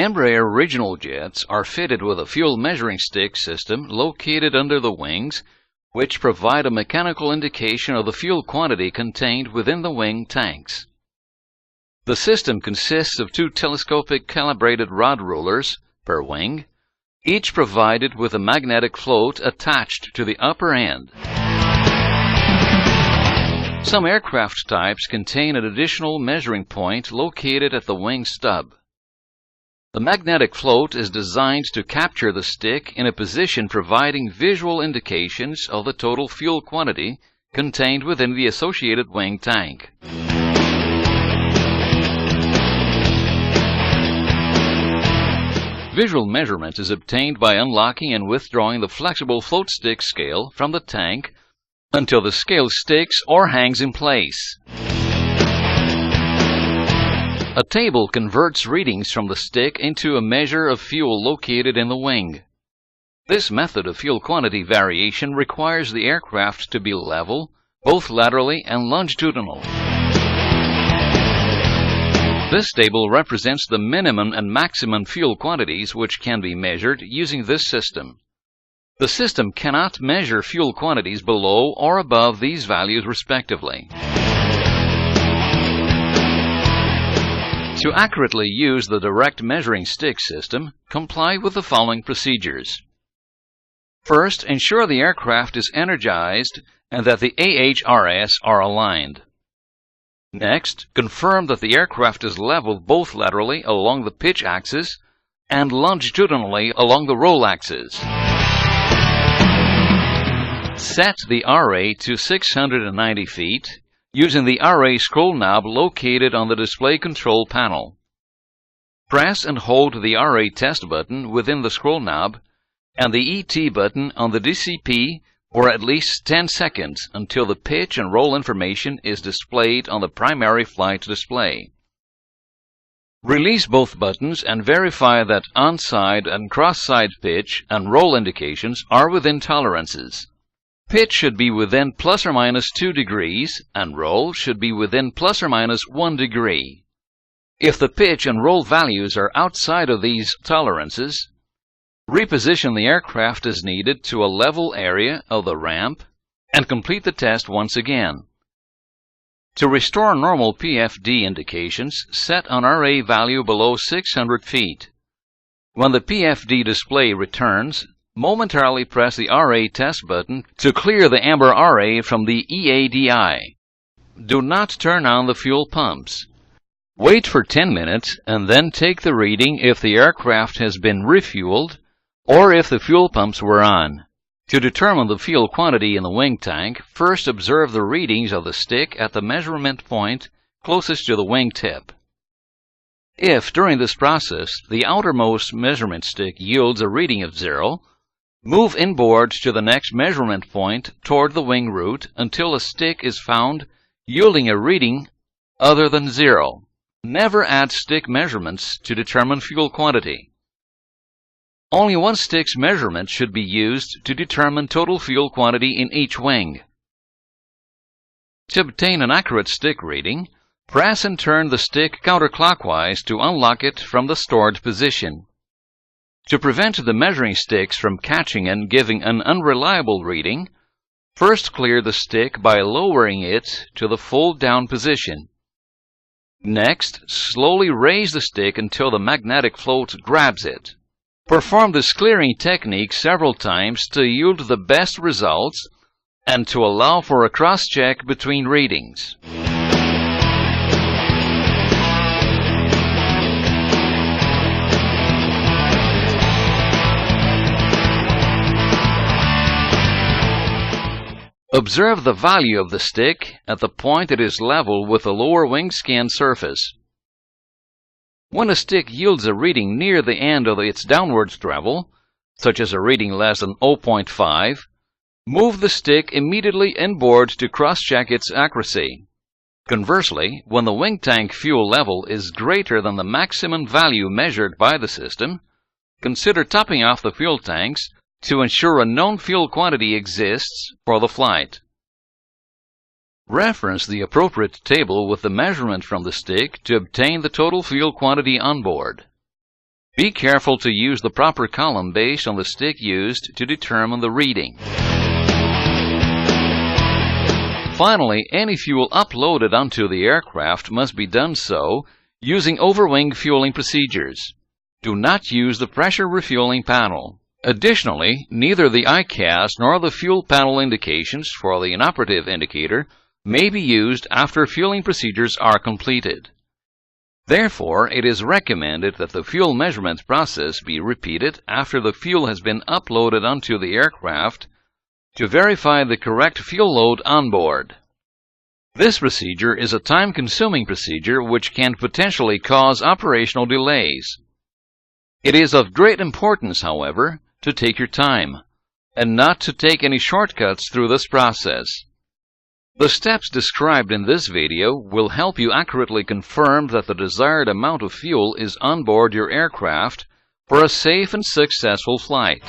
Embraer regional jets are fitted with a fuel measuring stick system located under the wings, which provide a mechanical indication of the fuel quantity contained within the wing tanks. The system consists of 2 telescopic calibrated rod rulers per wing, each provided with a magnetic float attached to the upper end. Some aircraft types contain an additional measuring point located at the wing stub. The magnetic float is designed to capture the stick in a position providing visual indications of the total fuel quantity contained within the associated wing tank. Visual measurement is obtained by unlocking and withdrawing the flexible float stick scale from the tank until the scale sticks or hangs in place. A table converts readings from the stick into a measure of fuel located in the wing. This method of fuel quantity variation requires the aircraft to be level, both laterally and longitudinal. This table represents the minimum and maximum fuel quantities which can be measured using this system. The system cannot measure fuel quantities below or above these values respectively. To accurately use the direct measuring stick system, comply with the following procedures. First, ensure the aircraft is energized and that the AHRS are aligned. Next, confirm that the aircraft is level both laterally along the pitch axis and longitudinally along the roll axis. Set the RA to 690 feet using the RA scroll knob located on the display control panel. Press and hold the RA test button within the scroll knob and the ET button on the DCP for at least 10 seconds until the pitch and roll information is displayed on the primary flight display. Release both buttons and verify that on-side and cross-side pitch and roll indications are within tolerances. Pitch should be within plus or minus 2 degrees and roll should be within plus or minus 1 degree. If the pitch and roll values are outside of these tolerances, reposition the aircraft as needed to a level area of the ramp and complete the test once again. To restore normal PFD indications, set an RA value below 600 feet. When the PFD display returns, momentarily press the RA test button to clear the amber RA from the EADI. Do not turn on the fuel pumps. Wait for 10 minutes and then take the reading if the aircraft has been refueled or if the fuel pumps were on. To determine the fuel quantity in the wing tank, first observe the readings of the stick at the measurement point closest to the wing tip. If, during this process, the outermost measurement stick yields a reading of 0, move inboard to the next measurement point toward the wing root until a stick is found yielding a reading other than 0. Never add stick measurements to determine fuel quantity. Only one stick's measurement should be used to determine total fuel quantity in each wing. To obtain an accurate stick reading, press and turn the stick counterclockwise to unlock it from the stored position. To prevent the measuring sticks from catching and giving an unreliable reading, first clear the stick by lowering it to the full down position. Next, slowly raise the stick until the magnetic float grabs it. Perform this clearing technique several times to yield the best results and to allow for a cross-check between readings. Observe the value of the stick at the point it is level with the lower wing scan surface. When a stick yields a reading near the end of its downward travel, such as a reading less than 0.5, move the stick immediately inboard to cross-check its accuracy. Conversely, when the wing tank fuel level is greater than the maximum value measured by the system, consider topping off the fuel tanks to ensure a known fuel quantity exists for the flight. Reference the appropriate table with the measurement from the stick to obtain the total fuel quantity on board. Be careful to use the proper column based on the stick used to determine the reading. Finally, any fuel uploaded onto the aircraft must be done so using overwing fueling procedures. Do not use the pressure refueling panel. Additionally, neither the ICAS nor the fuel panel indications for the inoperative indicator may be used after fueling procedures are completed. Therefore, it is recommended that the fuel measurement process be repeated after the fuel has been uploaded onto the aircraft to verify the correct fuel load on board. This procedure is a time-consuming procedure which can potentially cause operational delays. It is of great importance, however, to take your time and not to take any shortcuts through this process. The steps described in this video will help you accurately confirm that the desired amount of fuel is on board your aircraft for a safe and successful flight.